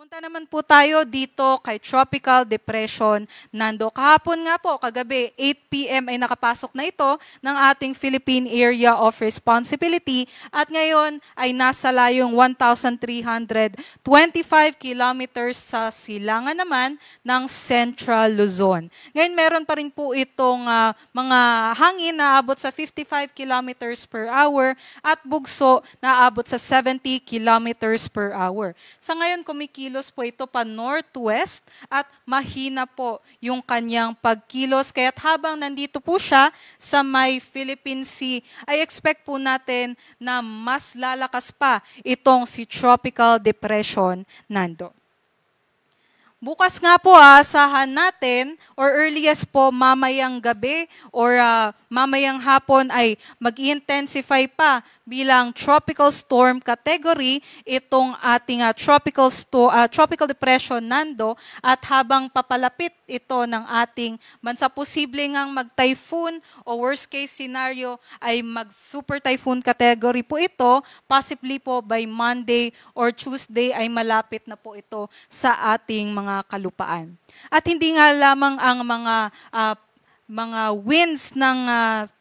Punta naman po tayo dito kay Tropical Depression Nando. Kahapon nga po, kagabi, 8 p.m. ay nakapasok na ito ng ating Philippine Area of Responsibility at ngayon ay nasa layong 1,325 kilometers sa silangan naman ng Central Luzon. Ngayon meron pa rin po itong mga hangin na aabot sa 55 kilometers per hour at bugso na aabot sa 70 kilometers per hour. Sa ngayon, kumikilos po ito pa northwest at mahina po yung kanyang pagkilos. Kaya't habang nandito po siya sa may Philippine Sea, ay expect po natin na mas lalakas pa itong si Tropical Depression Nando. Bukas nga po asahan natin or earliest po mamayang gabi or mamayang hapon ay mag-intensify pa bilang tropical storm category itong ating tropical depression Nando at habang papalapit ito ng ating bansa, posible ngang mag-typhoon o worst case scenario ay mag-super typhoon category po ito, possibly po by Monday or Tuesday ay malapit na po ito sa ating mga kalupaan. At hindi nga lamang ang mga winds ng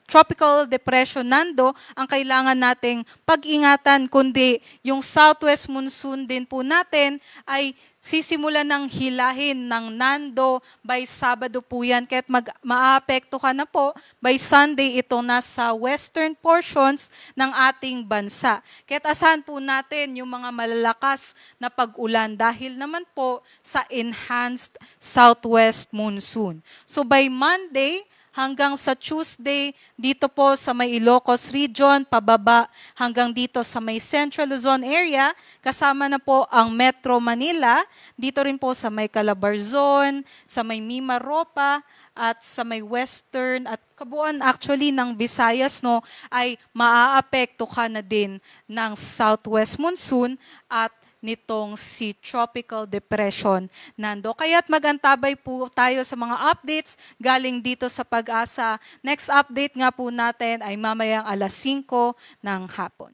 tropical depression Nando ang kailangan nating pag-ingatan, kundi yung southwest monsoon din po natin ay sisimulan ng hilahin ng Nando by Sabado po yan. Kaya't maapekto ka na po by Sunday ito nasa western portions ng ating bansa. Kaya't asahan po natin yung mga malalakas na pag-ulan dahil naman po sa enhanced southwest monsoon. So by Monday, hanggang sa Tuesday, dito po sa may Ilocos region, pababa hanggang dito sa may Central Luzon area, kasama na po ang Metro Manila, dito rin po sa may Calabarzon, sa may Mimaropa, at sa may Western at kabuuan actually ng Visayas ay maaapekto ka na din ng southwest monsoon at nitong si Tropical Depression Nando. Kaya't mag-antabay po tayo sa mga updates galing dito sa Pag-asa. Next update nga po natin ay mamayang 5:00 ng hapon.